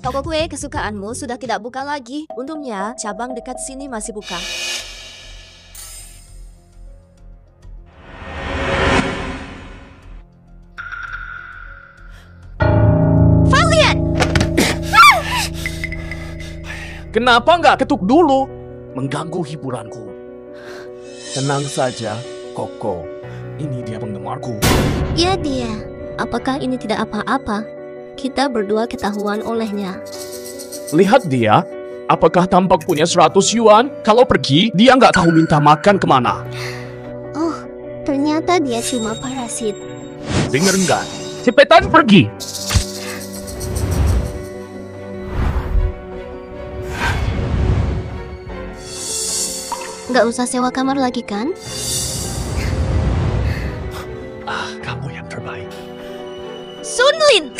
Toko kue kesukaanmu sudah tidak buka lagi. Untungnya cabang dekat sini masih buka. Kenapa nggak ketuk dulu? Mengganggu hiburanku. Tenang saja, Koko. Ini dia penggemarku. Ya dia. Apakah ini tidak apa-apa? Kita berdua ketahuan olehnya. Lihat dia. Apakah tampak punya 100 yuan? Kalau pergi, dia nggak tahu minta makan kemana. Oh, ternyata dia cuma parasit. Dengar nggak? Cepetan pergi. Nggak usah sewa kamar lagi kan? Kamu yang terbaik. Sunlin!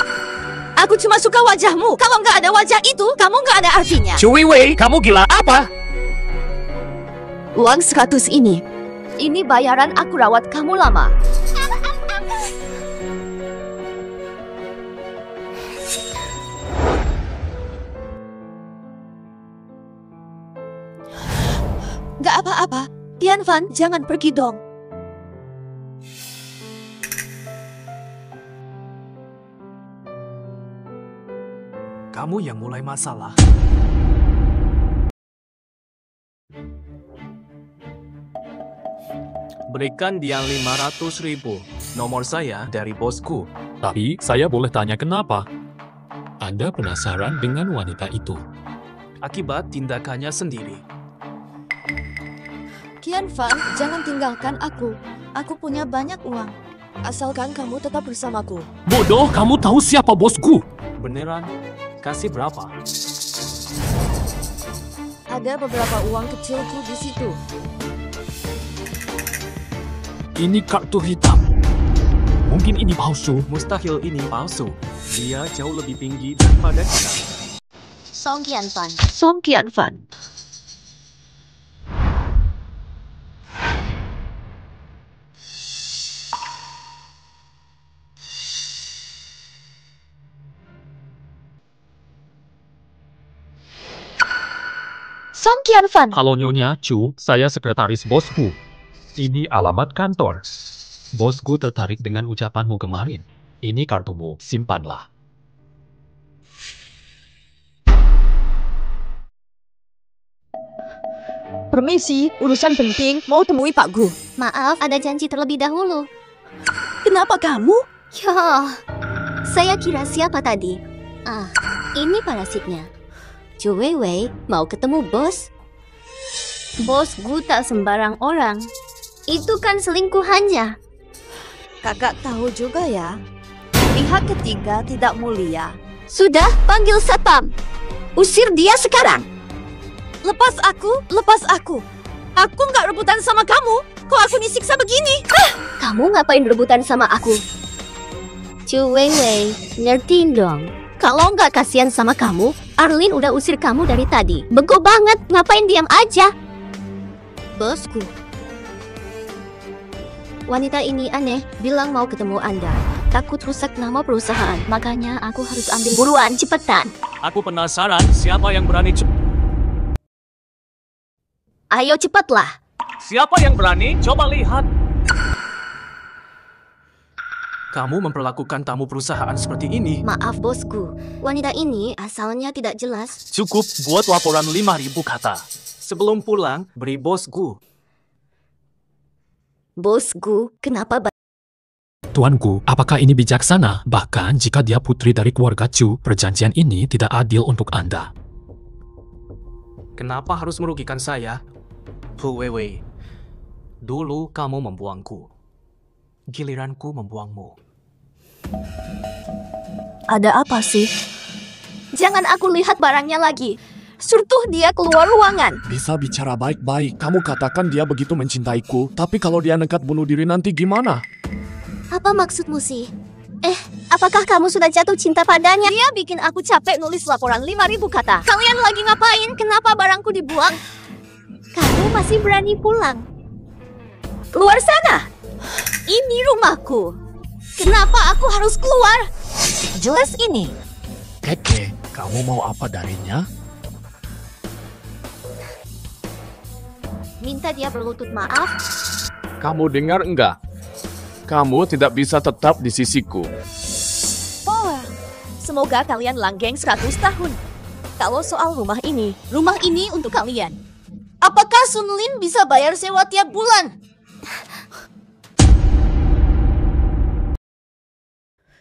Aku cuma suka wajahmu. Kalau nggak ada wajah itu, kamu nggak ada artinya. Cui Wei, kamu gila apa? Uang 100 ini. Ini bayaran aku rawat kamu lama. Nggak apa-apa. Tianfan, jangan pergi dong. Kamu yang mulai masalah. Berikan dia 500.000. Nomor saya dari bosku. Tapi saya boleh tanya kenapa? Anda penasaran dengan wanita itu? Akibat tindakannya sendiri. Tianfan, jangan tinggalkan aku. Aku punya banyak uang. Asalkan kamu tetap bersamaku. Bodoh, kamu tahu siapa bosku? Beneran? Kasih berapa? Ada beberapa uang kecilku di situ. Ini kartu hitam. Mungkin ini palsu. Mustahil ini palsu. Dia jauh lebih tinggi daripada kita. Song Qianfan. Song Qianfan. Song Qianfan. Halo Nyonya Chu, saya sekretaris bosku. Ini alamat kantor. Bosku tertarik dengan ucapanmu kemarin. Ini kartumu, simpanlah. Permisi, urusan penting. Mau temui Pak Gu. Maaf, ada janji terlebih dahulu. Kenapa kamu? Ya, saya kira siapa tadi? Ini parasitnya. Chu Weiwei mau ketemu bos. Bos Gu tak sembarang orang. Itu kan selingkuhannya. Kakak tahu juga ya. Pihak ketiga tidak mulia. Sudah, panggil satpam. Usir dia sekarang. Lepas aku, lepas aku. Aku nggak rebutan sama kamu. Kok aku disiksa begini? Kamu ngapain rebutan sama aku? Chu Weiwei, ngertiin dong. Kalau nggak kasihan sama kamu, Arlin udah usir kamu dari tadi. Bego banget, ngapain diam aja? Bosku. Wanita ini aneh, bilang mau ketemu Anda. Takut rusak nama perusahaan, makanya aku harus ambil buruan, cepetan. Aku penasaran siapa yang berani Ayo cepatlah. Siapa yang berani? Coba lihat. Kamu memperlakukan tamu perusahaan seperti ini. Maaf bosku, wanita ini asalnya tidak jelas. Cukup buat laporan 5.000 kata. Sebelum pulang, beri bosku. Bosku, kenapa Tuanku, apakah ini bijaksana? Bahkan jika dia putri dari keluarga Chu, perjanjian ini tidak adil untuk Anda. Kenapa harus merugikan saya? Hu Weiwei, dulu kamu membuangku. Giliranku membuangmu. Ada apa sih? Jangan aku lihat barangnya lagi. Suruh dia keluar ruangan. Bisa bicara baik-baik. Kamu katakan dia begitu mencintaiku. Tapi kalau dia nekat bunuh diri nanti gimana? Apa maksudmu sih? Apakah kamu sudah jatuh cinta padanya? Dia bikin aku capek nulis laporan 5.000 kata. Kalian lagi ngapain? Kenapa barangku dibuang? Kamu masih berani pulang? Keluar sana! Ini rumahku. Kenapa aku harus keluar? Jelas ini. Keke, Kamu mau apa darinya? Minta dia berlutut maaf. Kamu dengar enggak? Kamu tidak bisa tetap di sisiku. Power. Semoga kalian langgeng 100 tahun. Kalau soal rumah ini untuk kalian. Apakah Sun Lin bisa bayar sewa tiap bulan?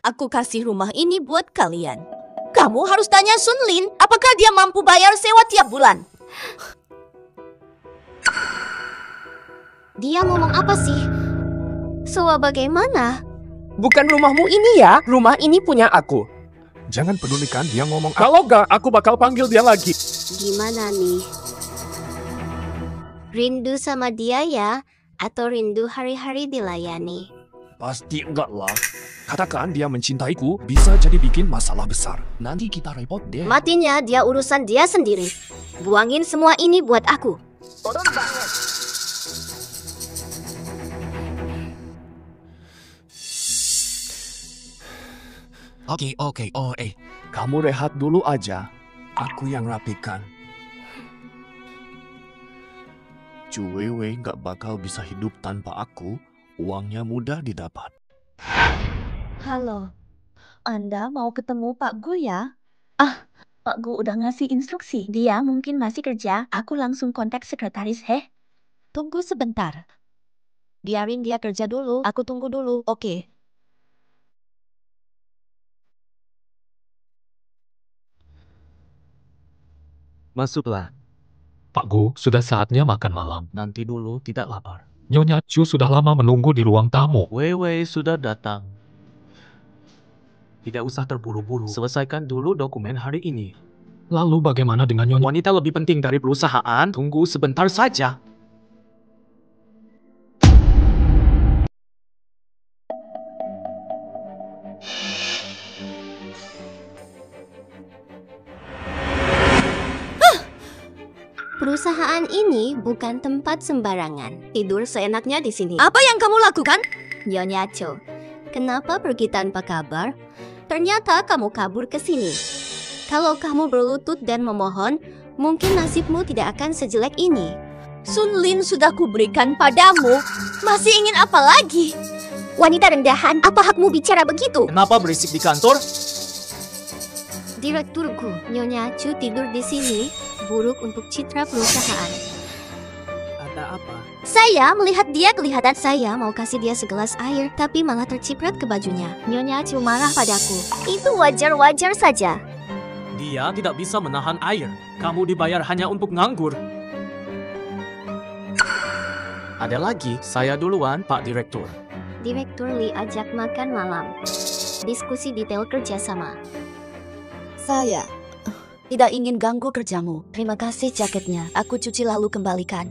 Aku kasih rumah ini buat kalian. Kamu harus tanya Sun Lin, apakah dia mampu bayar sewa tiap bulan? Dia ngomong apa sih? Sewa bagaimana? Bukan rumahmu ini ya, rumah ini punya aku. Jangan pedulikan dia ngomong. Kalau enggak, aku bakal panggil dia lagi. Gimana nih? Rindu sama dia ya? Atau rindu hari-hari dilayani? Pasti enggak lah. Katakan dia mencintaiku, bisa jadi bikin masalah besar. Nanti kita repot deh. Matinya dia urusan dia sendiri. Buangin semua ini buat aku. Bodoh banget. Oke. Kamu rehat dulu aja. Aku yang rapikan. Cuwewe nggak bakal bisa hidup tanpa aku. Uangnya mudah didapat. Halo, Anda mau ketemu Pak Gu ya? Pak Gu udah ngasih instruksi. Dia mungkin masih kerja. Aku langsung kontak sekretaris, Tunggu sebentar. Biarin dia kerja dulu. Aku tunggu dulu, oke? Masuklah. Pak Gu, sudah saatnya makan malam. Nanti dulu, tidak lapar. Nyonya Chu sudah lama menunggu di ruang tamu. Wei sudah datang. Tidak usah terburu-buru. Selesaikan dulu dokumen hari ini. Lalu bagaimana dengan Nyonya? Wanita lebih penting dari perusahaan. Tunggu sebentar saja. Perusahaan ini bukan tempat sembarangan. Tidur seenaknya di sini. Apa yang kamu lakukan? Nyonya Cho, kenapa pergi tanpa kabar? Ternyata kamu kabur ke sini. Kalau kamu berlutut dan memohon, mungkin nasibmu tidak akan sejelek ini. Sun Lin sudah kuberikan padamu. Masih ingin apa lagi? Wanita rendahan, apa hakmu bicara begitu? Kenapa berisik di kantor? Direkturku, Nyonya Chu tidur di sini, buruk untuk citra perusahaan. Ada apa? Saya melihat dia kelihatan. Saya mau kasih dia segelas air, tapi malah terciprat ke bajunya. Nyonya Chu marah padaku. Itu wajar-wajar saja. Dia tidak bisa menahan air. Kamu dibayar hanya untuk nganggur. Ada lagi, saya duluan, Pak Direktur. Direktur Lee ajak makan malam. Diskusi detail kerjasama. Saya tidak ingin ganggu kerjamu. Terima kasih jaketnya. Aku cuci lalu kembalikan.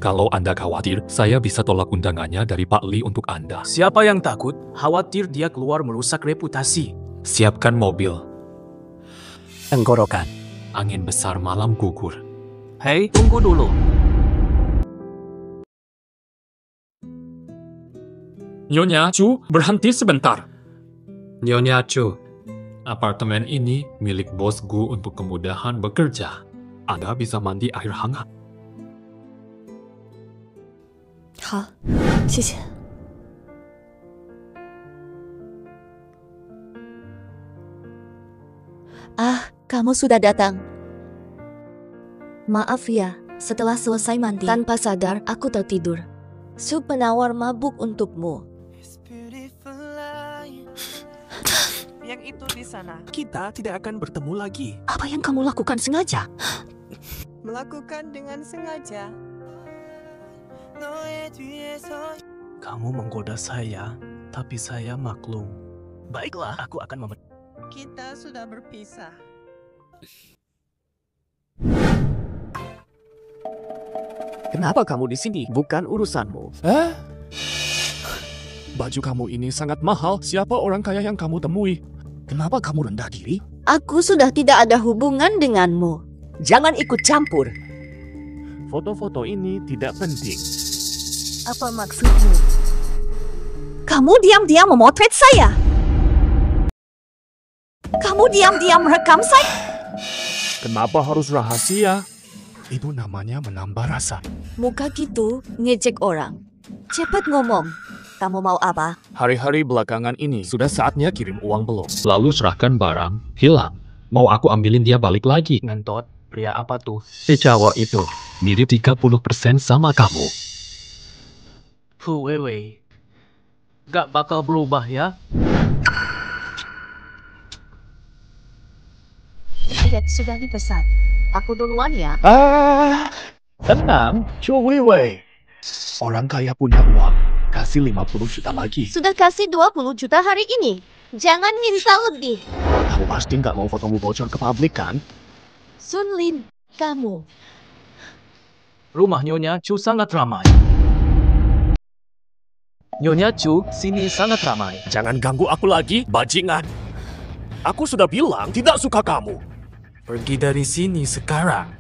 Kalau Anda khawatir, saya bisa tolak undangannya dari Pak Lee untuk Anda. Siapa yang takut? Khawatir dia keluar merusak reputasi. Siapkan mobil. Tenggorokan. Angin besar malam gugur. Hei, tunggu dulu. Nyonya Chu, berhenti sebentar. Nyonya Chu, apartemen ini milik Bos Gu untuk kemudahan bekerja. Anda bisa mandi air hangat. 好，谢谢。 kamu sudah datang. Maaf ya, setelah selesai mandi, tanpa sadar aku tertidur. Sup penawar mabuk untukmu. Yang itu di sana. Kita tidak akan bertemu lagi. Apa yang kamu lakukan sengaja? Melakukan dengan sengaja. Kamu menggoda saya, tapi saya maklum. Baiklah, aku akan Kita sudah berpisah. Kenapa kamu di sini? Bukan urusanmu. Baju kamu ini sangat mahal. Siapa orang kaya yang kamu temui? Kenapa kamu rendah diri? Aku sudah tidak ada hubungan denganmu. Jangan ikut campur. Foto-foto ini tidak penting. Apa maksudmu? Kamu diam-diam memotret saya. Kamu diam-diam rekam saya? Kenapa harus rahasia? Itu namanya menambah rasa. Muka gitu ngejek orang. Cepat ngomong. Kamu mau apa? Hari-hari belakangan ini sudah saatnya kirim uang belum? Lalu serahkan barang, hilang. Mau aku ambilin dia balik lagi. Ngentot, pria apa tuh? Si cowok itu mirip 30% sama kamu. Wewe. Gak bakal berubah ya? Tiket sudah dipesan. Aku duluan ya. Tenang, Cuwiwei. Orang kaya punya uang. Kasih 50 juta lagi. Sudah kasih 20 juta hari ini. Jangan minta lebih. Kamu pasti nggak mau fotomu bocor ke publik kan? Sun Lin, kamu. Rumah Nyonya Chu sangat ramai. Nyonya Chu, sini sangat ramai. Jangan ganggu aku lagi, bajingan. Aku sudah bilang tidak suka kamu. Pergi dari sini sekarang.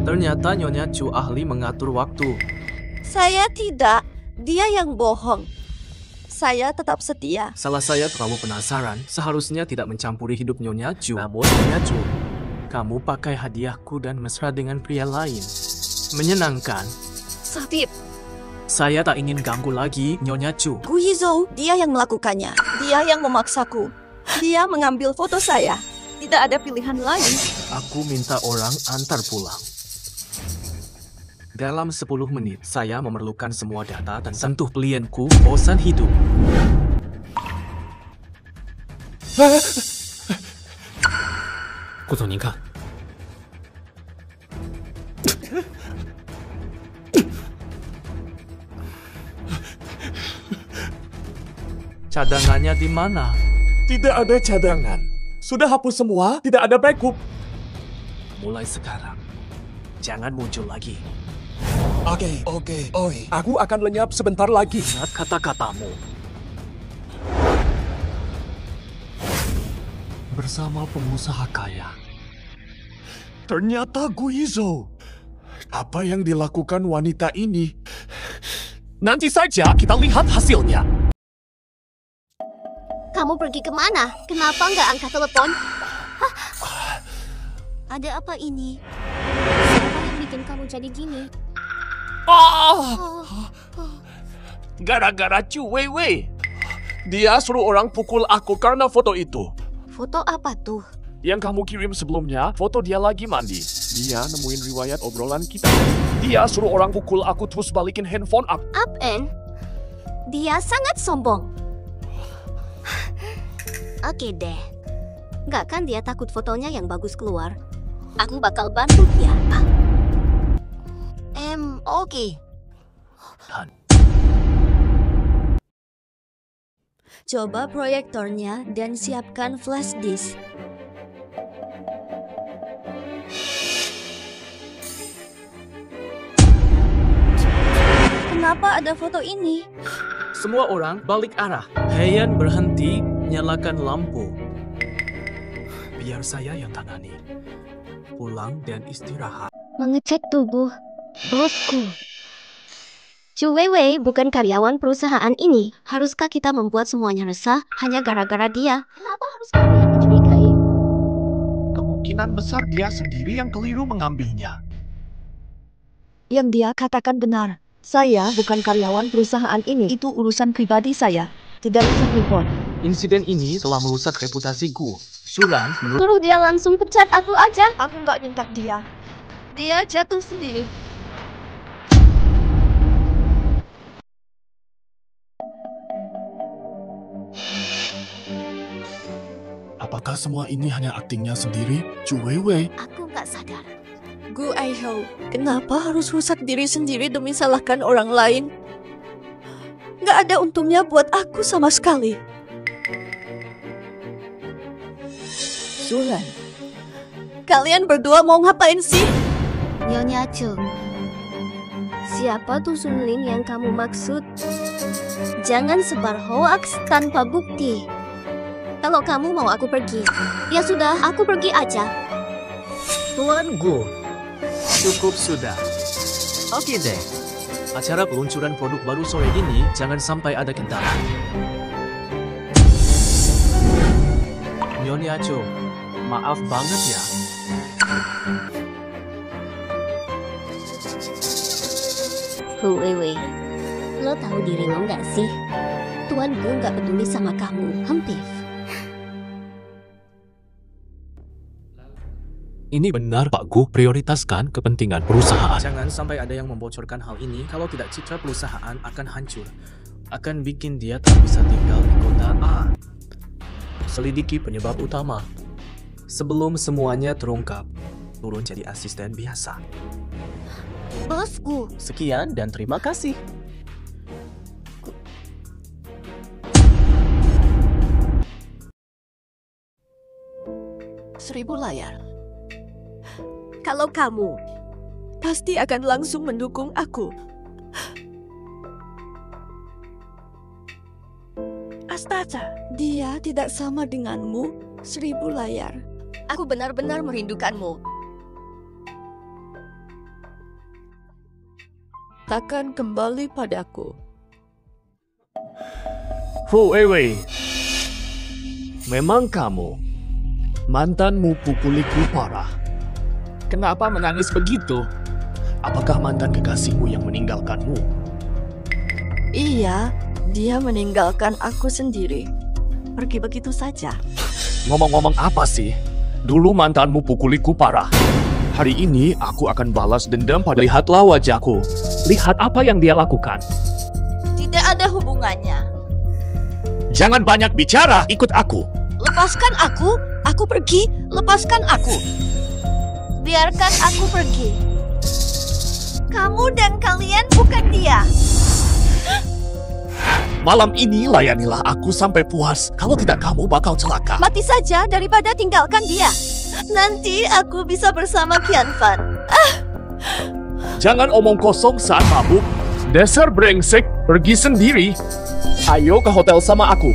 Ternyata Nyonya Chu ahli mengatur waktu. Saya tidak. Dia yang bohong. Saya tetap setia. Salah saya terlalu penasaran. Seharusnya tidak mencampuri hidup Nyonya Chu. Namun Nyonya Chu, kamu pakai hadiahku dan mesra dengan pria lain. Menyenangkan. Sabib, Saya tak ingin ganggu lagi Nyonya Chu. Gu Yizhou, dia yang melakukannya. Dia yang memaksaku. Dia mengambil foto saya. Tidak ada pilihan lain. Aku minta orang antar pulang. Dalam 10 menit, saya memerlukan semua data dan sentuh klienku bosan hidup. Cadangannya di mana? Tidak ada cadangan. Sudah hapus semua, tidak ada backup. Mulai sekarang, jangan muncul lagi. Oke. Oi. Aku akan lenyap sebentar lagi. Ingat kata-katamu. Bersama pengusaha kaya. Ternyata Gu Yizhou. Apa yang dilakukan wanita ini? Nanti saja kita lihat hasilnya. Kamu pergi kemana? Kenapa nggak angkat telepon? Hah? Ada apa ini? Siapa yang bikin kamu jadi gini? Gara-gara Chu Weiwei. Dia suruh orang pukul aku karena foto itu. Foto apa tuh? Yang kamu kirim sebelumnya, foto dia lagi mandi. Dia nemuin riwayat obrolan kita. Dia suruh orang pukul aku terus balikin handphone aku. Up-N? Dia sangat sombong. Oke deh. Nggak kan dia takut fotonya yang bagus keluar? Aku bakal bantu dia. Oke. Coba proyektornya dan siapkan flash disk. Kenapa ada foto ini? Semua orang balik arah. Heian berhenti, nyalakan lampu. Biar saya yang tangani. Pulang dan istirahat. Mengecek tubuh bosku. Chu Weiwei bukan karyawan perusahaan ini. Haruskah kita membuat semuanya resah hanya gara-gara dia? Kenapa harus kami yang dicurigai? Kemungkinan besar dia sendiri yang keliru mengambilnya. Yang dia katakan benar. Saya bukan karyawan perusahaan ini. Itu urusan pribadi saya. Tidak usah repot. Insiden ini telah merusak reputasiku. Suran, menurut Suruh dia langsung pecat aku aja. Aku nggak minta dia. Dia jatuh sendiri. Apakah semua ini hanya aktingnya sendiri, Chu Weiwei? Aku nggak sadar. Gu Aihou, kenapa harus rusak diri sendiri demi salahkan orang lain? Nggak ada untungnya buat aku sama sekali. Sulan, kalian berdua mau ngapain sih? Nyonya Chu. Siapa tuh Sun Lin yang kamu maksud? Jangan sebar hoaks tanpa bukti. Kalau kamu mau aku pergi, ya sudah, aku pergi aja. Tuan Gu, cukup sudah. Oke deh. Acara peluncuran produk baru sore ini jangan sampai ada kendala. Nyonya Cho, maaf banget ya. Hu Weiwei, lo tahu diri lo nggak sih? Tuan gue nggak peduli sama kamu, Hempif. Ini benar Pak Gu, prioritaskan kepentingan perusahaan. Jangan sampai ada yang membocorkan hal ini, kalau tidak citra perusahaan akan hancur. Akan bikin dia tak bisa tinggal di kota A. Selidiki penyebab utama. Sebelum semuanya terungkap, turun jadi asisten biasa. Bosku, Sekian dan terima kasih. Seribu layar. Kalau kamu pasti akan langsung mendukung aku. Astaga, dia tidak sama denganmu, Seribu layar. Aku benar-benar merindukanmu. Takkan kembali padaku. Hu Weiwei, memang kamu mantanmu pukuliku parah. Kenapa menangis begitu? Apakah mantan kekasihmu yang meninggalkanmu? Iya, dia meninggalkan aku sendiri. Pergi begitu saja. Ngomong-ngomong apa sih? Dulu mantanmu pukuliku parah. Hari ini aku akan balas dendam pada... Lihatlah wajahku. Lihat apa yang dia lakukan. Tidak ada hubungannya. Jangan banyak bicara, ikut aku. Lepaskan aku pergi, lepaskan aku. Biarkan aku pergi. Kamu dan kalian bukan dia. Malam ini layanilah aku sampai puas. Kalau tidak kamu bakal celaka. Mati saja daripada tinggalkan dia. Nanti aku bisa bersama Qianfan. Jangan omong kosong saat mabuk. Dasar brengsek, pergi sendiri. Ayo ke hotel sama aku.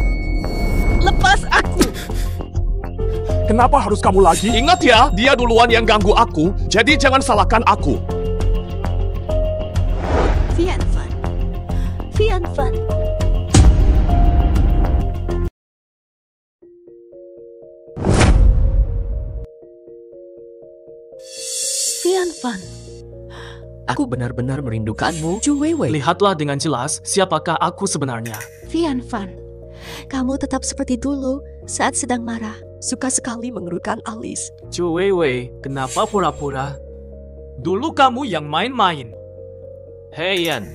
Lepas aku. Kenapa harus kamu lagi? Ingat ya, dia duluan yang ganggu aku. Jadi jangan salahkan aku. Qianfan. Qianfan. Qianfan. Aku benar-benar merindukanmu. Zhu Weiwei. Lihatlah dengan jelas siapakah aku sebenarnya. Qianfan. Kamu tetap seperti dulu saat sedang marah. Suka sekali mengerutkan alis. Zhu Weiwei, kenapa pura-pura? Dulu kamu yang main-main. Hei Yan,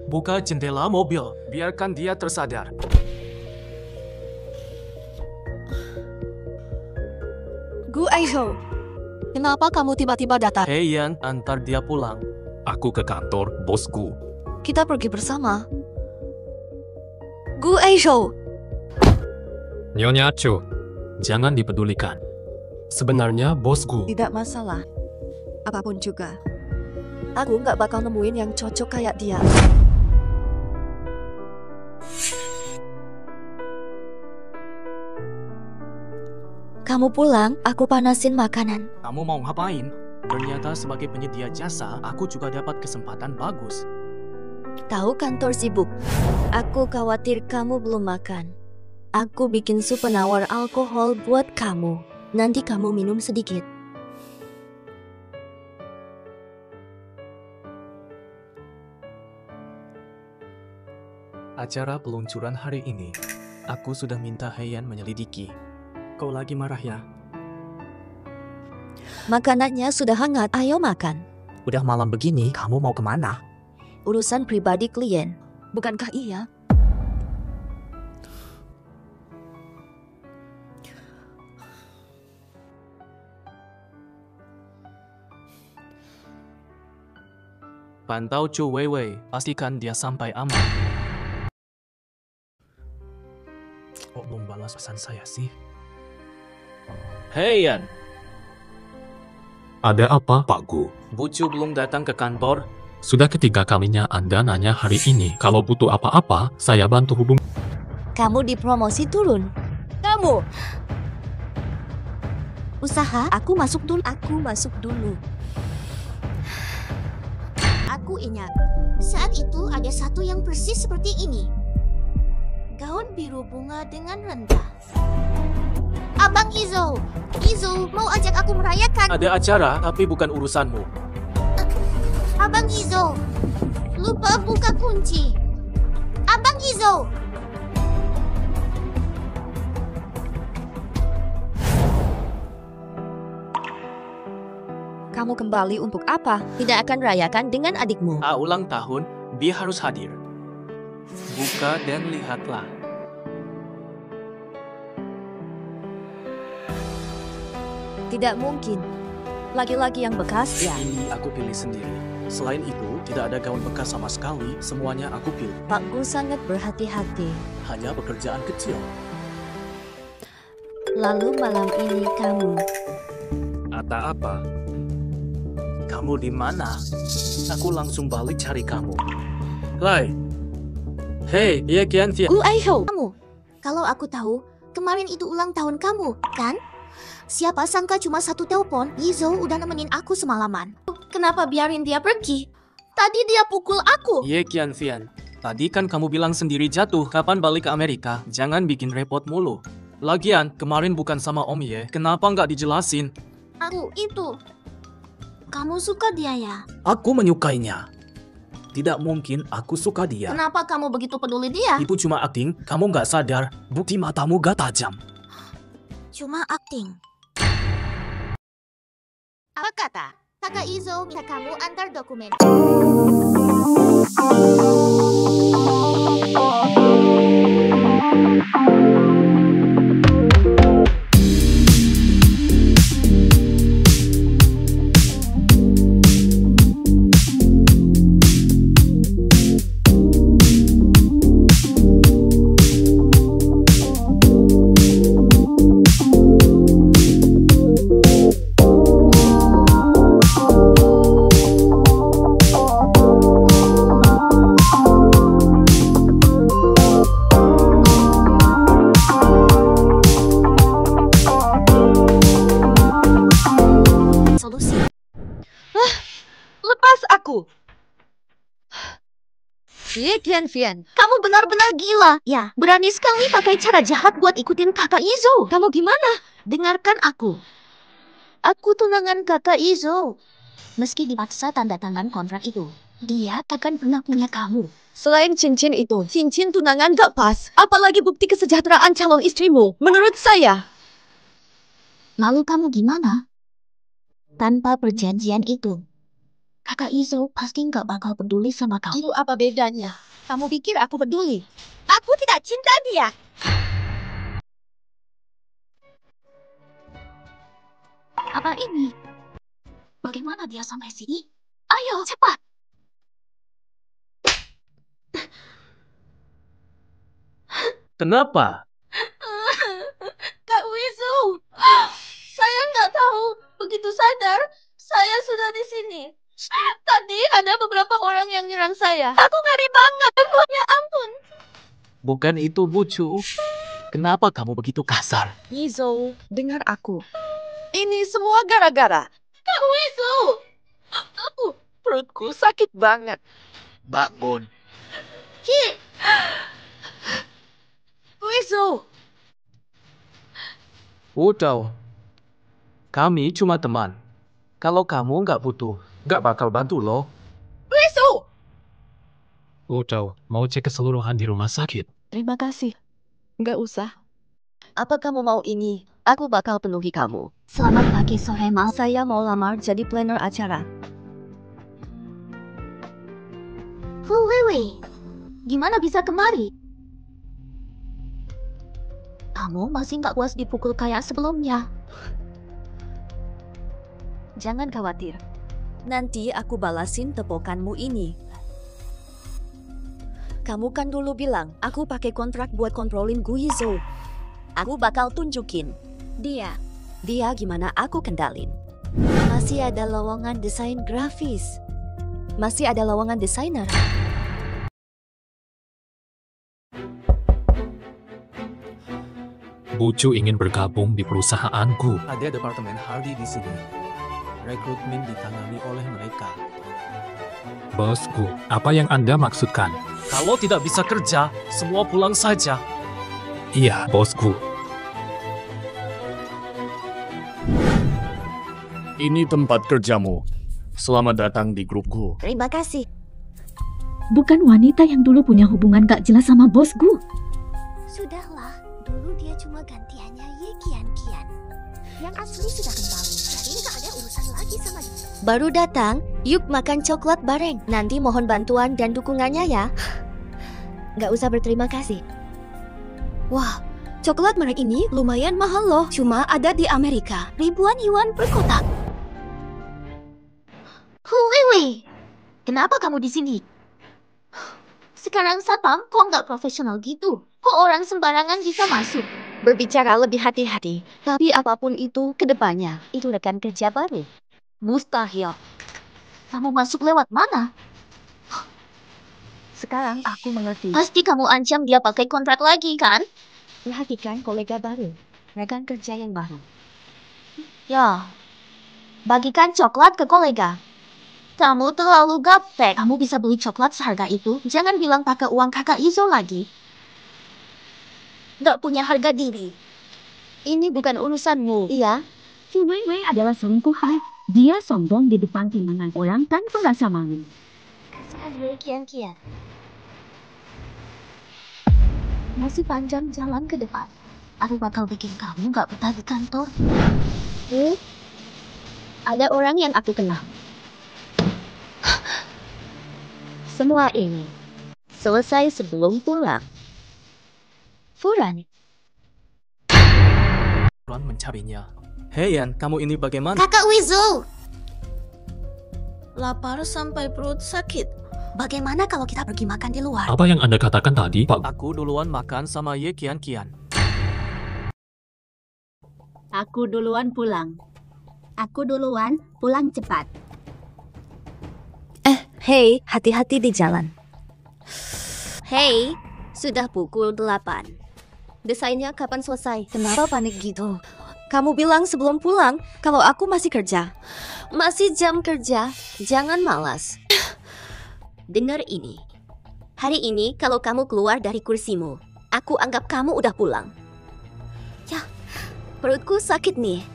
buka jendela mobil. Biarkan dia tersadar. Gu Aizhou. Kenapa kamu tiba-tiba datang? Hei Yan, antar dia pulang. Aku ke kantor, bosku. Kita pergi bersama. Gu Aizhou. Nyonya Cho, jangan dipedulikan. Sebenarnya bosku. Tidak masalah. Apapun juga. Aku nggak bakal nemuin yang cocok kayak dia. Kamu pulang, aku panasin makanan. Kamu mau ngapain? Ternyata sebagai penyedia jasa, aku juga dapat kesempatan bagus. Tahu kantor sibuk. Aku khawatir kamu belum makan. Aku bikin sup penawar alkohol buat kamu. Nanti kamu minum sedikit. Acara peluncuran hari ini, aku sudah minta Heian menyelidiki. Kau lagi marah ya? Makanannya sudah hangat, ayo makan. Udah malam begini, kamu mau kemana? Urusan pribadi klien. Bukankah iya? Pantau Zhu Weiwei, pastikan dia sampai aman. Oh, belum balas pesan saya sih. Hei Yan, Ada apa, Pak Gu? Bu Chu belum datang ke kantor. Sudah ketiga kalinya Anda nanya hari ini. Kalau butuh apa-apa, saya bantu hubung. Kamu dipromosi turun. Kamu. usaha, Aku masuk dulu. Aku masuk dulu. aku ingat. Saat itu ada satu yang persis seperti ini. Gaun biru bunga dengan rendah. Abang Izo. Izo mau ajak aku merayakan. Ada acara, tapi bukan urusanmu. Abang Izo. Lupa buka kunci. Abang Izo. Kamu kembali untuk apa? Tidak akan rayakan dengan adikmu. Ulang tahun, dia harus hadir. Buka dan lihatlah. Tidak mungkin. Laki-laki yang bekas, ya. Ini aku pilih sendiri. Selain itu, tidak ada gaun bekas sama sekali. Semuanya aku pilih. Pak Gu sangat berhati-hati. Hanya pekerjaan kecil. Lalu malam ini kamu. Ata apa? Kamu di mana? Aku langsung balik cari kamu. Lai. Hei, Ye Qiantian. Gu Aiho. Kamu. Kalau aku tahu, kemarin itu ulang tahun kamu, kan? Siapa sangka cuma satu telepon, Izo udah nemenin aku semalaman. Kenapa biarin dia pergi? Tadi dia pukul aku. Ye Qiantian. Tadi kan kamu bilang sendiri jatuh. Kapan balik ke Amerika? Jangan bikin repot mulu. Lagian, kemarin bukan sama Om Ye. Kenapa nggak dijelasin? Aku itu. Kamu suka dia ya? Aku menyukainya. Tidak mungkin aku suka dia. Kenapa kamu begitu peduli dia? Itu cuma akting, kamu nggak sadar. Bukti matamu gak tajam. Cuma akting. Apa kata? Kakak Izo minta kamu antar dokumen. Ye Qiantian. Kamu benar-benar gila. Ya, berani sekali pakai cara jahat buat ikutin kakak Izo. Kamu gimana? Dengarkan aku. Aku tunangan kakak Izo. Meski dipaksa tanda tangan kontrak itu, dia takkan pernah punya kamu. Selain cincin itu, cincin tunangan gak pas. Apalagi bukti kesejahteraan calon istrimu. Menurut saya. Lalu kamu gimana? Tanpa perjanjian itu, kakak Izo pasti nggak bakal peduli sama kamu. Itu apa bedanya? Kamu pikir aku peduli? Aku tidak cinta dia. Apa ini? Bagaimana dia sampai sini? Ayo, cepat! Kenapa? Kak Wizu, saya nggak tahu. Begitu sadar, saya sudah di sini. Tadi ada beberapa orang yang nyerang saya. Aku ngeri banget. Ya ampun. Bukan itu, Bucu. Kenapa kamu begitu kasar? Izo, dengar aku. Ini semua gara-gara. Kak Wizu, perutku sakit banget. Bangun. Wizu. Udah. Kami cuma teman. Kalau kamu nggak butuh, nggak bakal bantu loh. Wizu. Udah, mau cek keseluruhan di rumah sakit. Terima kasih. Nggak usah. Apa kamu mau ini? Aku bakal penuhi kamu. Selamat pagi sore mal. Saya mau lamar jadi planner acara. Fu Weiwei, gimana bisa kemari? Kamu masih nggak puas dipukul kayak sebelumnya. Jangan khawatir. Nanti aku balasin tepokanmu ini. Kamu kan dulu bilang aku pakai kontrak buat kontrolin Guizhou. Aku bakal tunjukin. Dia gimana aku kendalin. Masih ada lowongan desain grafis. Masih ada lowongan desainer. Bucu ingin bergabung di perusahaanku. Ada departemen Hardy di sini. Rekrutmen ditangani oleh mereka. Bosku, apa yang Anda maksudkan? Kalau tidak bisa kerja, semua pulang saja. Iya, bosku. Ini tempat kerjamu. Selamat datang di grupku. Terima kasih. Bukan wanita yang dulu punya hubungan gak jelas sama bosku. Sudahlah, dulu dia cuma gantiannya Ye Kian. Yang asli sudah kembali, jadi nggak ada urusan lagi sama dia. Baru datang, yuk makan coklat bareng. Nanti mohon bantuan dan dukungannya ya. Gak usah berterima kasih. Wah, coklat merek ini lumayan mahal loh. Cuma ada di Amerika. Ribuan yuan per kotak. Wewe, kenapa kamu di sini? Sekarang satpam kok nggak profesional gitu? Kok orang sembarangan bisa masuk? Berbicara lebih hati-hati. Tapi apapun itu, kedepannya itu rekan kerja baru. Mustahil. Kamu masuk lewat mana? Sekarang aku mengerti. Pasti kamu ancam dia pakai kontrak lagi, kan? Perhatikan kolega baru. Rekan kerja yang baru. Ya, bagikan coklat ke kolega. Kamu terlalu gaptek. Kamu bisa beli coklat seharga itu. Jangan bilang pakai uang kakak Izo lagi. Nggak punya harga diri. Ini bukan urusanmu. Iya, si Wei adalah selingkuhan. Dia sombong di depan timbangan orang tanpa rasa malu. Kian. Masih panjang jalan ke depan. Aku bakal bikin kamu nggak betah di kantor. Ada orang yang aku kenal. Semua ini selesai sebelum pulang. Furan. Ron mencarinya. Hei Yan, kamu ini bagaimana? Kakak Wizu, Lapar sampai perut sakit. bagaimana kalau kita pergi makan di luar? Apa yang Anda katakan tadi, Pak? Aku duluan makan sama Ye Kian. Aku duluan pulang. Aku duluan pulang cepat. Hei, hati-hati di jalan. Hei, sudah pukul 8. Desainnya kapan selesai? Kenapa panik gitu? Kamu bilang sebelum pulang kalau aku masih kerja. Masih jam kerja, jangan malas. Dengar ini. Hari ini kalau kamu keluar dari kursimu, aku anggap kamu udah pulang. Ya, perutku sakit nih.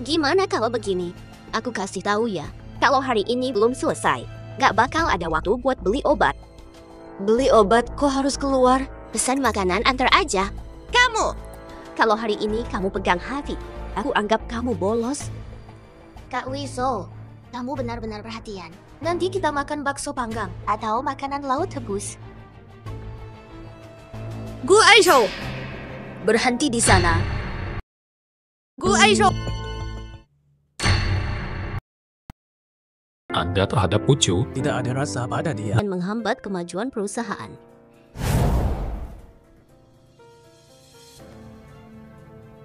Gimana kalau begini? Aku kasih tahu ya, kalau hari ini belum selesai, gak bakal ada waktu buat beli obat. Beli obat kok harus keluar? Pesan makanan antar aja. Kamu! Kalau hari ini kamu pegang hati, aku anggap kamu bolos. Kak Wizo, kamu benar-benar perhatian. Nanti kita makan bakso panggang. Atau makanan laut rebus. Gu Aizhou! Berhenti di sana. Gu Aizhou! Anda terhadap Ucu? Tidak ada rasa pada dia. Dan menghambat kemajuan perusahaan.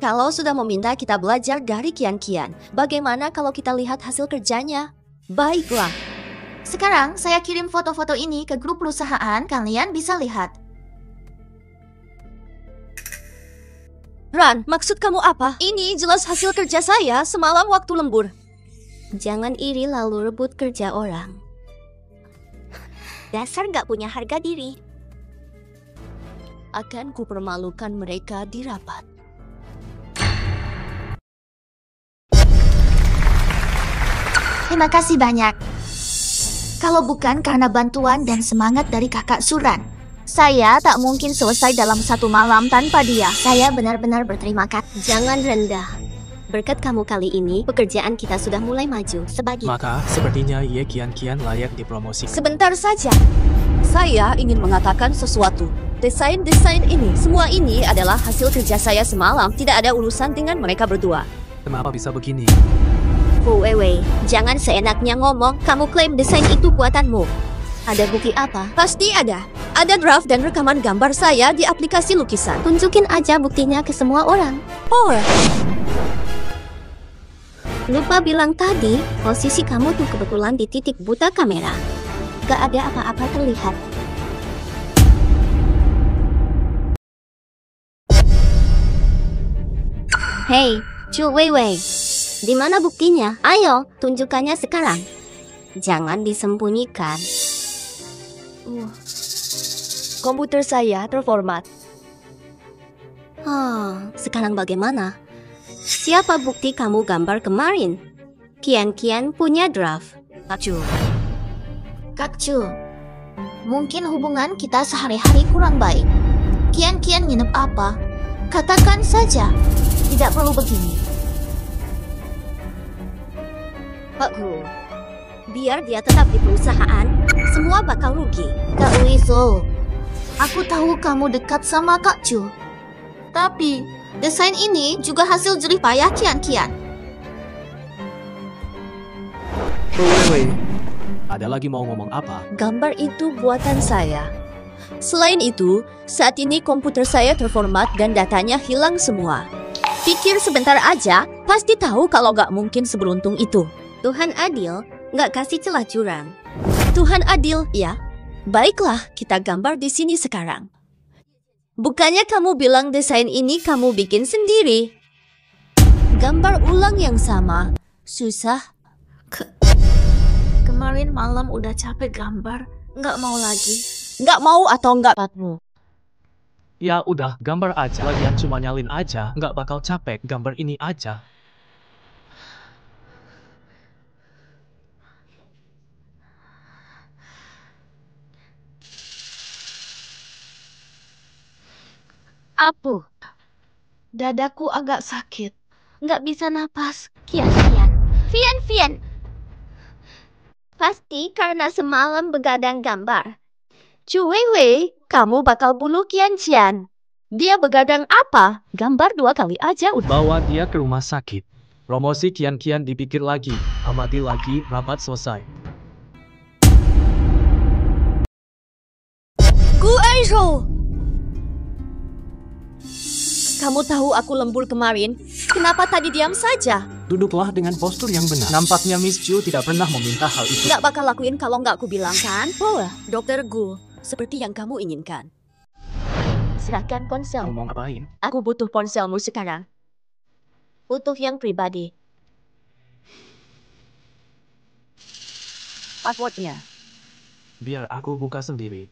Kalau sudah meminta kita belajar dari Kian, bagaimana kalau kita lihat hasil kerjanya? Baiklah. Sekarang saya kirim foto-foto ini ke grup perusahaan, kalian bisa lihat. Ran, maksud kamu apa? Ini jelas hasil kerja saya semalam waktu lembur. Jangan iri lalu rebut kerja orang. Dasar gak punya harga diri. Akan kupermalukan mereka di rapat. Terima kasih banyak. Kalau bukan karena bantuan dan semangat dari kakak Suran, saya tak mungkin selesai dalam satu malam tanpa dia. Saya benar-benar berterima kasih. Jangan rendah. Berkat kamu kali ini, pekerjaan kita sudah mulai maju. Sebagai Maka, sepertinya Ye Kian layak dipromosi. Sebentar saja. Saya ingin mengatakan sesuatu. Desain-desain ini, semua ini adalah hasil kerja saya semalam. Tidak ada urusan dengan mereka berdua. Kenapa bisa begini? Wewe, jangan seenaknya ngomong. Kamu klaim desain itu buatanmu. Ada bukti apa? Pasti ada. Ada draft dan rekaman gambar saya di aplikasi lukisan. Tunjukin aja buktinya ke semua orang. Lupa bilang tadi, posisi kamu tuh kebetulan di titik buta kamera. Gak ada apa-apa terlihat. Hei, Chu Weiwei. Di mana buktinya? Ayo, tunjukkannya sekarang. Jangan disembunyikan. Komputer saya terformat. Sekarang bagaimana? Siapa bukti kamu gambar kemarin? Kian punya draft. Kak Chu, mungkin hubungan kita sehari-hari kurang baik. Kian nginep apa? Katakan saja. Tidak perlu begini. Pak Gu, biar dia tetap di perusahaan, semua bakal rugi. Kak Wiso, aku tahu kamu dekat sama Kak Chu. Tapi, desain ini juga hasil jerih payah Kian. Wei, ada lagi mau ngomong apa? Gambar itu buatan saya. Selain itu, saat ini komputer saya terformat dan datanya hilang semua. Pikir sebentar aja, pasti tahu kalau gak mungkin seberuntung itu. Tuhan adil, nggak kasih celah curang. Tuhan adil, ya. Baiklah, kita gambar di sini sekarang. Bukannya kamu bilang desain ini kamu bikin sendiri? Gambar ulang yang sama. Susah. Kemarin malam udah capek gambar, nggak mau lagi. Nggak mau atau nggak patmu? Ya udah, gambar aja. Lagian cuma nyalin aja, nggak bakal capek. Gambar ini aja. Apu, dadaku agak sakit. Nggak bisa napas. Vian. Pasti karena semalam begadang gambar. Wei, kamu bakal bunuh Kian. Dia begadang apa? Gambar 2 kali aja udah. Bawa dia ke rumah sakit. Promosi Kian dipikir lagi. Amati lagi, rapat selesai. Gu Aizhou! Kamu tahu aku lembur kemarin? Kenapa tadi diam saja? Duduklah dengan postur yang benar. Nampaknya Miss Chu tidak pernah meminta hal itu. Nggak bakal lakuin kalau nggak aku bilang kan? Oh, Dokter Gu, seperti yang kamu inginkan. Serahkan ponsel. Ngomong apain? Aku butuh ponselmu sekarang. Butuh yang pribadi. Passwordnya. Biar aku buka sendiri.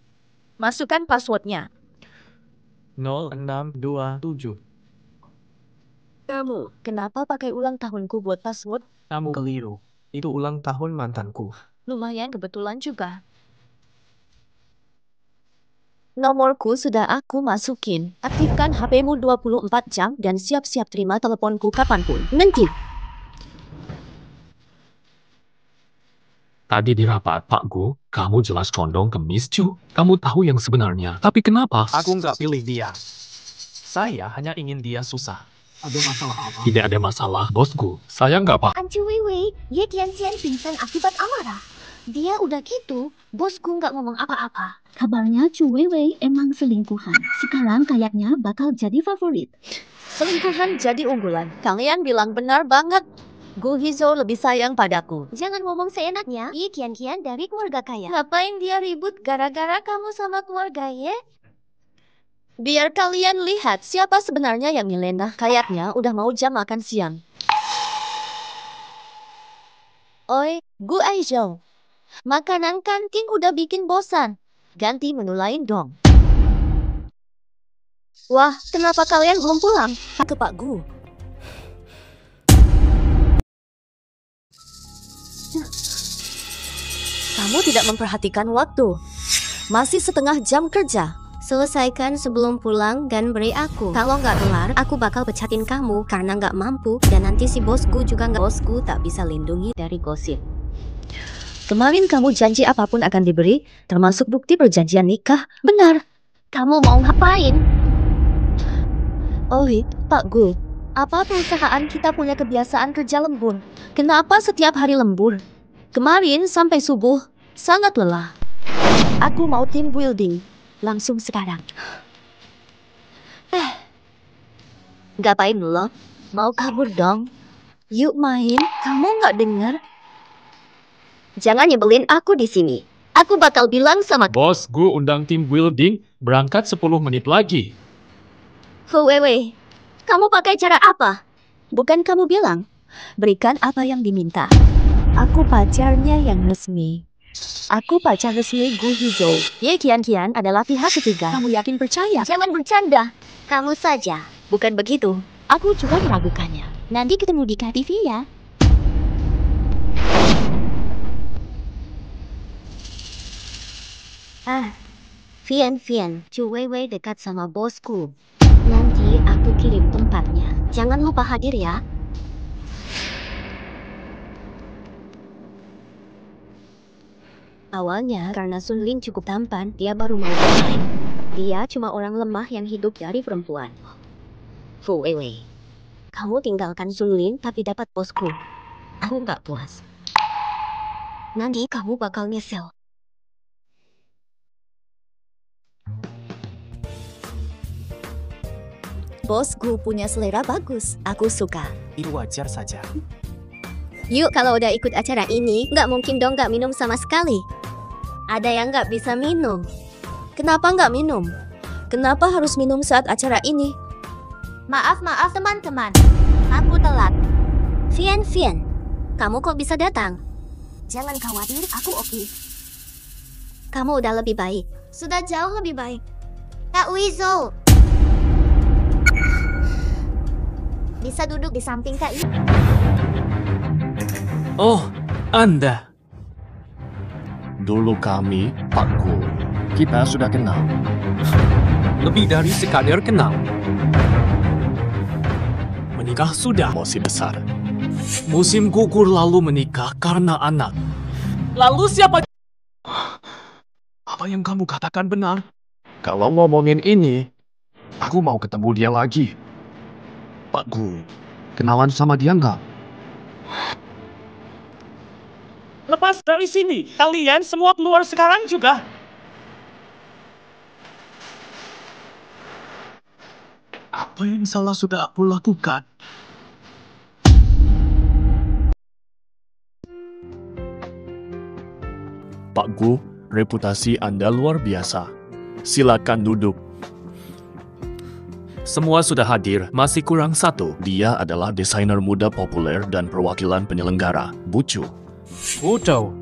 Masukkan passwordnya. 0627. Kamu, kenapa pakai ulang tahunku buat password? Kamu keliru. Itu ulang tahun mantanku. Lumayan kebetulan juga. Nomorku sudah aku masukin. Aktifkan HP-mu 24 jam dan siap-siap terima teleponku kapanpun. Nanti. Tadi di rapat, Pak Gu, kamu jelas condong ke Miss Chu. Kamu tahu yang sebenarnya. Tapi kenapa? Aku nggak pilih dia. Saya hanya ingin dia susah. Ada masalah apa? Tidak ada masalah, bosku. Saya nggak apa. Ancu Wei, Ye Kian pingsan akibat amarah. Dia udah gitu, bosku nggak ngomong apa-apa. Kabarnya Chu Wei emang selingkuhan. Sekarang kayaknya bakal jadi favorit. Selingkuhan jadi unggulan. Kalian bilang benar banget. Gu Hizou lebih sayang padaku. Jangan ngomong seenaknya. Ye Kian dari keluarga kaya. Ngapain dia ribut gara-gara kamu sama keluarga Ye? Biar kalian lihat siapa sebenarnya yang nyeleneh. Kayaknya udah mau jam makan siang. Oi, Gu Aizhou. Makanan kantin udah bikin bosan. Ganti menu lain dong. Wah, kenapa kalian belum pulang? Ke Pak Gu. Kamu tidak memperhatikan waktu. Masih setengah jam kerja. Selesaikan sebelum pulang dan beri aku. Kalau nggak kelar, aku bakal pecatin kamu karena nggak mampu. Dan nanti si bosku juga nggak. Bosku tak bisa lindungi dari gosip. Kemarin kamu janji apapun akan diberi, termasuk bukti perjanjian nikah. Benar. Kamu mau ngapain? Oh, Pak Gu. Apa perusahaan kita punya kebiasaan kerja lembur? Kenapa setiap hari lembur? Kemarin sampai subuh, sangat lelah. Aku mau team building. Langsung sekarang. Ngapain lo? Mau kabur dong? Yuk main. Kamu nggak dengar? Jangan nyebelin aku di sini. Aku bakal bilang sama Bos Gu undang tim building, berangkat 10 menit lagi. Wei. Kamu pakai cara apa? Bukan kamu bilang, berikan apa yang diminta. Aku pacarnya yang resmi. Aku pacar resmi Gu Hizou. Ye Kian adalah pihak ketiga. Kamu yakin percaya? Jangan bercanda. Kamu saja. Bukan begitu. Aku cuma meragukannya. Nanti ketemu di KTV ya. Vian, Cu Weiwei dekat sama bosku. Nanti aku kirim tempatnya. Jangan lupa hadir ya. Awalnya karena Sun Lin cukup tampan, dia baru mau bermain. Dia cuma orang lemah yang hidup dari perempuan. Fu Weiwei, kamu tinggalkan Sun Lin tapi dapat bosku. Aku nggak puas. Nanti kamu bakal nyesel. Bosku punya selera bagus. Aku suka. Itu wajar saja. Yuk, kalau udah ikut acara ini, nggak mungkin dong nggak minum sama sekali. Ada yang nggak bisa minum. Kenapa nggak minum? Kenapa harus minum saat acara ini? Maaf teman-teman. Aku telat. Vian, kamu kok bisa datang? Jangan khawatir, aku oke. Kamu udah lebih baik. Sudah jauh lebih baik. Kak Wizo. Bisa duduk di samping Kak I. Oh, Anda. Dulu kami, Pak Gu, kita sudah kenal. Lebih dari sekadar kenal. Menikah sudah. Masih besar. Musim gugur lalu menikah karena anak. Lalu siapa? Apa yang kamu katakan benar? Kalau ngomongin ini, aku mau ketemu dia lagi. Pak Gu, kenalan sama dia nggak? Lepas dari sini, kalian semua keluar sekarang juga. Apa yang salah sudah aku lakukan? Pak Gu, reputasi Anda luar biasa. Silakan duduk. Semua sudah hadir, masih kurang satu. Dia adalah desainer muda populer dan perwakilan penyelenggara, Bucu. Udo.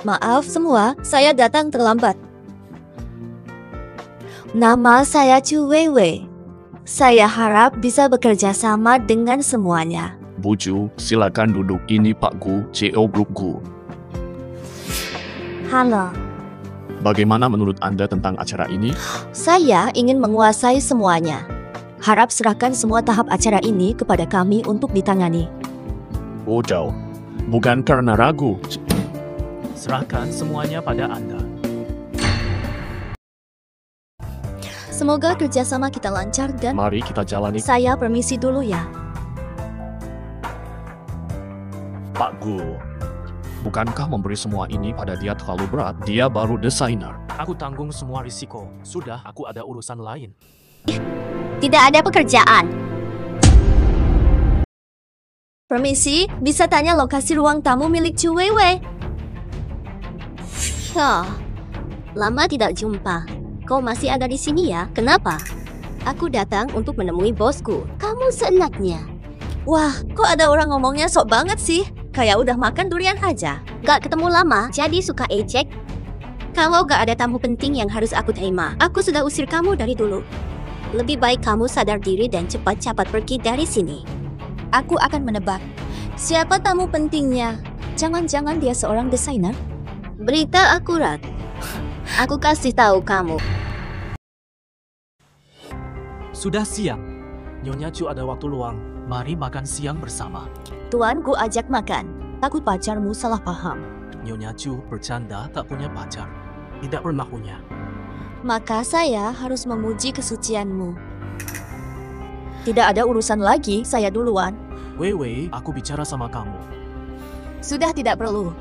Maaf semua, saya datang terlambat. Nama saya Cu Weiwei. Saya harap bisa bekerja sama dengan semuanya. Bucu, silakan duduk. Ini Pak Gu, CEO Grup Gu. Halo, Bagaimana menurut Anda tentang acara ini? saya ingin menguasai semuanya. Harap serahkan semua tahap acara ini kepada kami untuk ditangani. Udo, bukan karena ragu. Serahkan semuanya pada Anda. Semoga kerjasama kita lancar dan Mari kita jalani. saya permisi dulu ya. Pak Gu, bukankah memberi semua ini pada dia terlalu berat? Dia baru desainer. Aku tanggung semua risiko. Sudah, aku ada urusan lain. Tidak ada pekerjaan. Permisi, bisa tanya lokasi ruang tamu milik Cu Weiwei? Lama tidak jumpa. Kau masih ada di sini ya? Kenapa? Aku datang untuk menemui bosku. Kamu seenaknya. Wah, kok ada orang ngomongnya sok banget sih? Kayak udah makan durian aja. Gak ketemu lama, jadi suka ejek. Kalau gak ada tamu penting yang harus aku terima, aku sudah usir kamu dari dulu. Lebih baik kamu sadar diri dan cepat-cepat pergi dari sini. Aku akan menebak. Siapa tamu pentingnya? Jangan-jangan dia seorang desainer? Berita akurat. Aku kasih tahu kamu. Sudah siang. Nyonya Cu ada waktu luang. Mari makan siang bersama. Tuanku ajak makan. Takut pacarmu salah paham. Nyonya Cu bercanda tak punya pacar. Tidak pernah punya. Maka saya harus memuji kesucianmu. Tidak ada urusan lagi, saya duluan. Weiwei, aku bicara sama kamu. Sudah tidak perlu.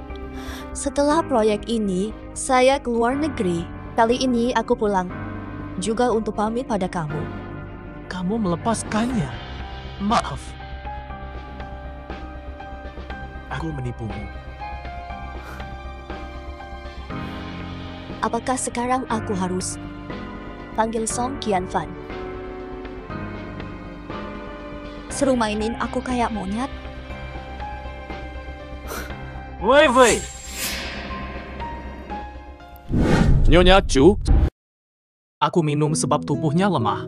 Setelah proyek ini, saya keluar negeri. Kali ini aku pulang. Juga untuk pamit pada kamu. Kamu melepaskannya. Maaf. Aku menipumu. Apakah sekarang aku harus panggil Song Qianfan? Seru mainin aku kayak monyet? Weiwei! Nyonya Cu, Aku minum sebab tubuhnya lemah.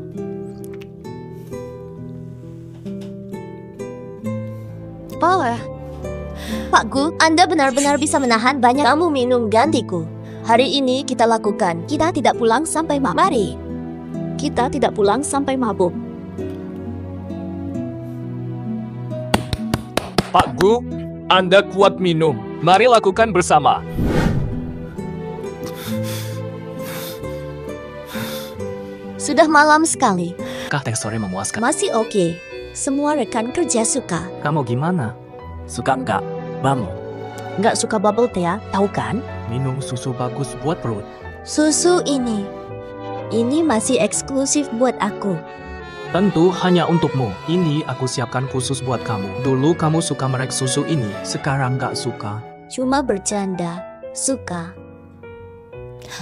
Power. Pak Gu, Anda benar-benar bisa menahan banyak. Kamu minum gantiku. Hari ini kita lakukan. Kita tidak pulang sampai mabuk. Mari. Kita tidak pulang sampai mabuk. Pak Gu, Anda kuat minum. Mari lakukan bersama. Sudah malam sekali. Kah teh sore memuaskan? Masih oke. Semua rekan kerja suka. Kamu gimana? Suka nggak? Bamu, Nggak suka bubble tea, tahu kan? minum susu bagus buat perut. Susu ini. Ini masih eksklusif buat aku. Tentu hanya untukmu. Ini aku siapkan khusus buat kamu. Dulu kamu suka merek susu ini, sekarang nggak suka. Cuma bercanda. Suka.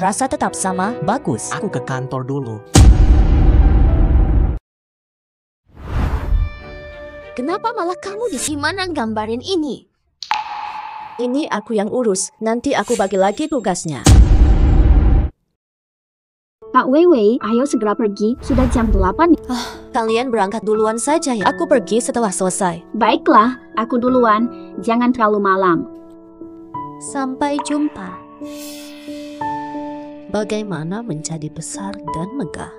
Rasa tetap sama, bagus. Aku ke kantor dulu. Kenapa malah kamu di sini? Gimana gambarin ini? Ini aku yang urus, nanti aku bagi lagi tugasnya. Pak Weiwei, ayo segera pergi. Sudah jam 8. Kalian berangkat duluan saja ya. Aku pergi setelah selesai. Baiklah, aku duluan. Jangan terlalu malam. Sampai jumpa. Bagaimana menjadi besar dan megah?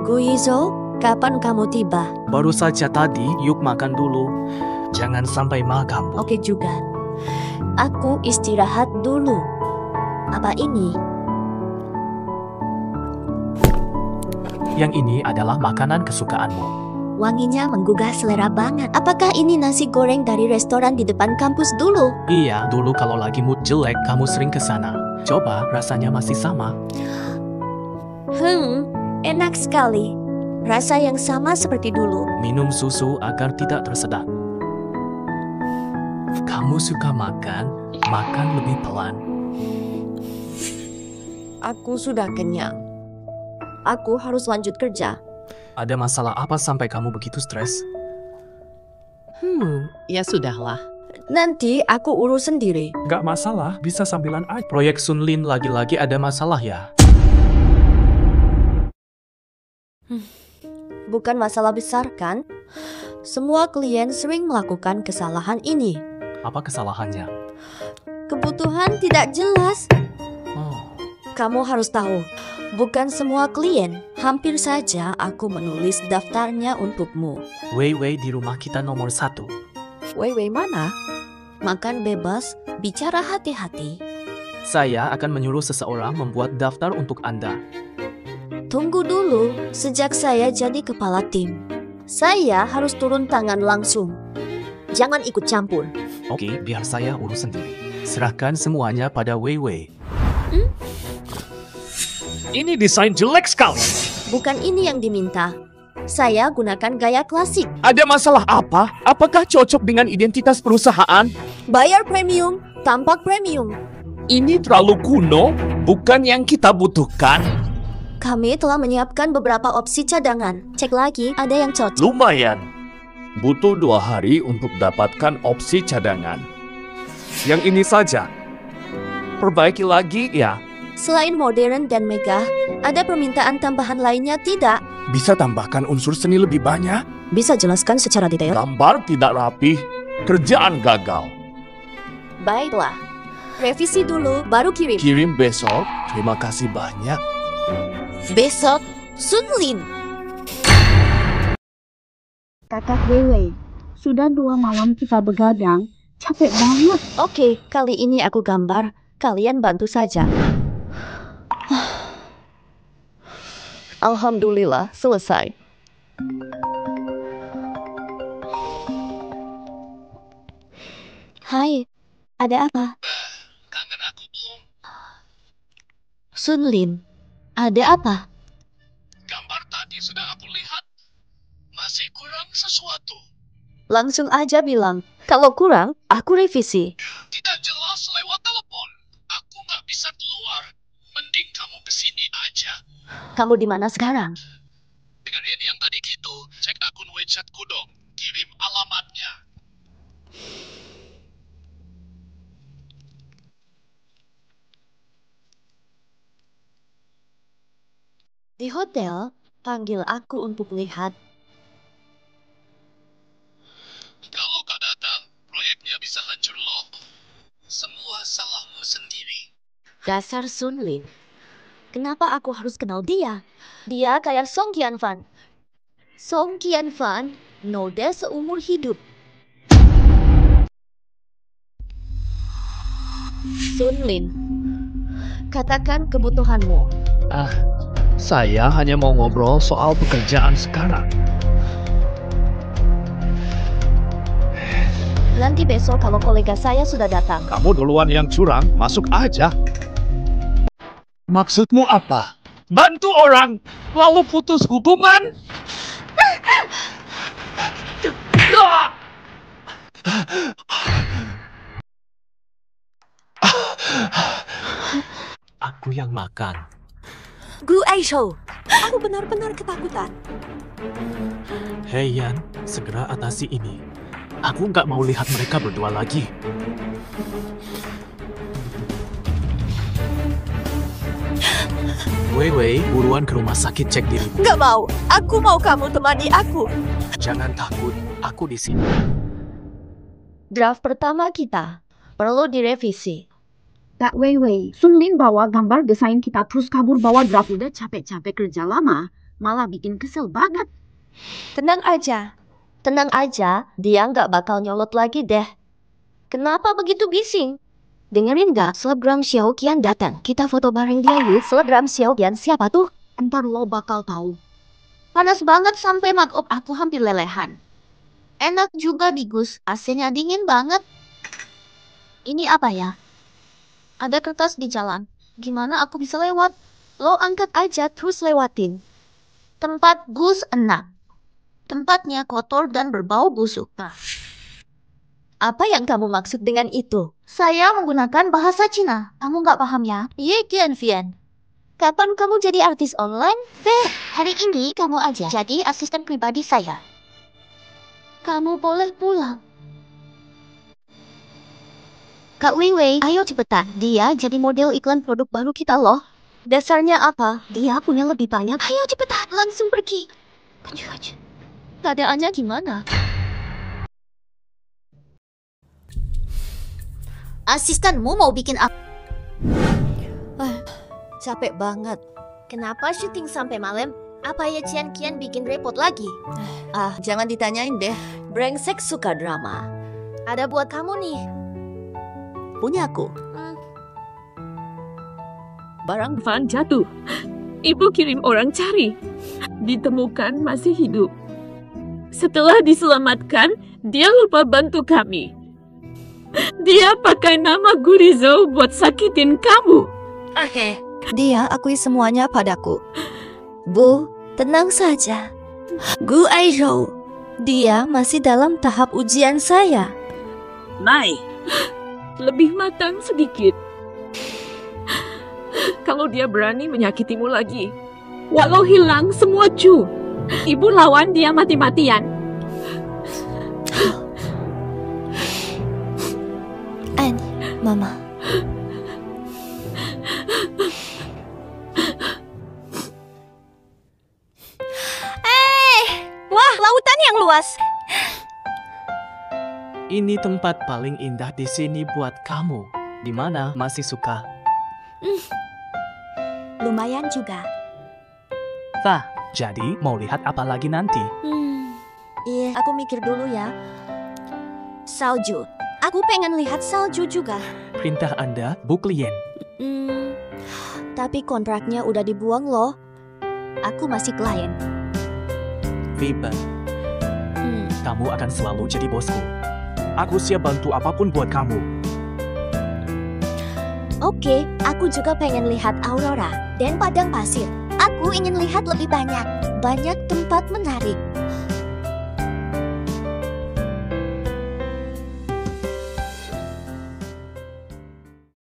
Guizo, kapan kamu tiba? Baru saja tadi, yuk makan dulu. Jangan sampai makan. Oke juga. Aku istirahat dulu. Apa ini? Yang ini adalah makanan kesukaanmu. Wanginya menggugah selera banget. Apakah ini nasi goreng dari restoran di depan kampus dulu? Iya, dulu kalau lagi mood jelek, kamu sering ke sana. Coba, rasanya masih sama. Enak sekali. Rasa yang sama seperti dulu. Minum susu agar tidak tersedak. Kamu suka makan, makan lebih pelan. Aku sudah kenyang. Aku harus lanjut kerja. Ada masalah apa sampai kamu begitu stres? Ya sudahlah. Nanti aku urus sendiri. Gak masalah, bisa sambilan aja. Proyek Sunlin lagi-lagi ada masalah ya? Bukan masalah besar kan? Semua klien sering melakukan kesalahan ini. Apa kesalahannya? Kebutuhan tidak jelas. Oh, Kamu harus tahu, bukan semua klien. Hampir saja aku menulis daftarnya untukmu. Weiwei di rumah kita nomor 1. Weiwei mana? Makan bebas, bicara hati-hati. Saya akan menyuruh seseorang membuat daftar untuk Anda. Tunggu dulu, sejak saya jadi kepala tim, saya harus turun tangan langsung. Jangan ikut campur. Oke, biar saya urus sendiri. Serahkan semuanya pada Weiwei. Ini desain jelek sekali. Bukan ini yang diminta. Saya gunakan gaya klasik. Ada masalah apa? Apakah cocok dengan identitas perusahaan? Bayar premium, tampak premium. Ini terlalu kuno, bukan yang kita butuhkan. Kami telah menyiapkan beberapa opsi cadangan. Cek lagi, ada yang cocok. Lumayan. Butuh 2 hari untuk dapatkan opsi cadangan. Yang ini saja. Perbaiki lagi ya. Selain modern dan megah, ada permintaan tambahan lainnya tidak? Bisa tambahkan unsur seni lebih banyak? Bisa jelaskan secara detail? Gambar tidak rapih, kerjaan gagal. Baiklah. Revisi dulu, baru kirim. Kirim besok, terima kasih banyak. Besok, Sunlin. Kakak Weiwei, sudah 2 malam kita begadang. Capek banget. Oke, kali ini aku gambar. Kalian bantu saja. Alhamdulillah, selesai. Hai, ada apa? Kangen aku, Bu. Sunlin, ada apa? Gambar tadi sudah aku lihat. Masih kurang sesuatu. Langsung aja bilang, kalau kurang, aku revisi. Tidak jelas lewat telepon. Aku nggak bisa keluar. Mending kamu kesini aja. Kamu di mana sekarang? Dengerin yang tadi gitu. Cek akun WeChatku dong. Kirim alamatnya. Di hotel, Panggil aku untuk lihat. Kalau kau datang, proyeknya bisa hancur loh. Semua salahmu sendiri. Dasar Sunlin. Kenapa aku harus kenal dia? Dia kayak Song Qianfan. Song Qianfan, noda seumur hidup. Sunlin, katakan kebutuhanmu. Saya hanya mau ngobrol soal pekerjaan sekarang. Nanti besok kalau kolega saya sudah datang. Kamu duluan yang curang, masuk aja. Maksudmu apa? Bantu orang, lalu putus hubungan? Aku yang makan. Gu Aishou, aku benar-benar ketakutan. Hei Yan, segera atasi ini. Aku nggak mau lihat mereka berdua lagi. Wei, buruan ke rumah sakit cek dirimu. Nggak mau, aku mau kamu temani aku. Jangan takut, aku di sini. Draft pertama kita perlu direvisi. Kak Wei, Sunlin bawa gambar desain kita terus kabur bawa draft. Udah capek-capek kerja lama, malah bikin kesel banget. Tenang aja, dia nggak bakal nyolot lagi deh. Kenapa begitu bising? Dengerin nggak, selebgram Xiaoqian datang. Kita foto bareng dia yuk. Selebgram Xiaoqian siapa tuh? Ntar lo bakal tahu. Panas banget sampai makeup aku hampir lelehan. Enak juga Bigus, AC-nya dingin banget. Ini apa ya? Ada kertas di jalan. Gimana aku bisa lewat? Lo angkat aja terus lewatin. Tempat Gus enak. Tempatnya kotor dan berbau busuk. Apa yang kamu maksud dengan itu? Saya menggunakan bahasa Cina. Kamu nggak paham ya? Ye Qianfian. Kapan kamu jadi artis online? Hari ini kamu aja jadi asisten pribadi saya. Kamu boleh pulang. Kak Wei, ayo cepetan. Dia jadi model iklan produk baru kita loh. Dasarnya apa? Dia punya lebih banyak. Ayo cepetan, langsung pergi. Aja. Keadaannya gimana? Asistenmu mau bikin apa? Capek banget. Kenapa syuting sampai malam? Apa ya Kian bikin repot lagi? Jangan ditanyain deh. Brengsek suka drama. Ada buat kamu nih. Punyaku. Barang Van jatuh. Ibu kirim orang cari. Ditemukan masih hidup. Setelah diselamatkan, dia lupa bantu kami. Dia pakai nama Gurizo buat sakitin kamu. Oke. Dia akui semuanya padaku. Bu, tenang saja. Gu Aishou. Dia masih dalam tahap ujian saya. Mai, lebih matang sedikit. Kalau dia berani menyakitimu lagi, walau hilang semua cu, ibu lawan dia mati-matian. Mama. Wah, lautan yang luas. Ini tempat paling indah di sini buat kamu. Di mana masih suka? Lumayan juga. Jadi mau lihat apa lagi nanti? Iya, aku mikir dulu ya. Salju. Aku pengen lihat salju juga. Perintah Anda, Bu klien. Tapi kontraknya udah dibuang loh. Aku masih klien. Viva, kamu akan selalu jadi bosku. Aku siap bantu apapun buat kamu. Oke, aku juga pengen lihat aurora dan padang pasir. Aku ingin lihat lebih banyak tempat menarik.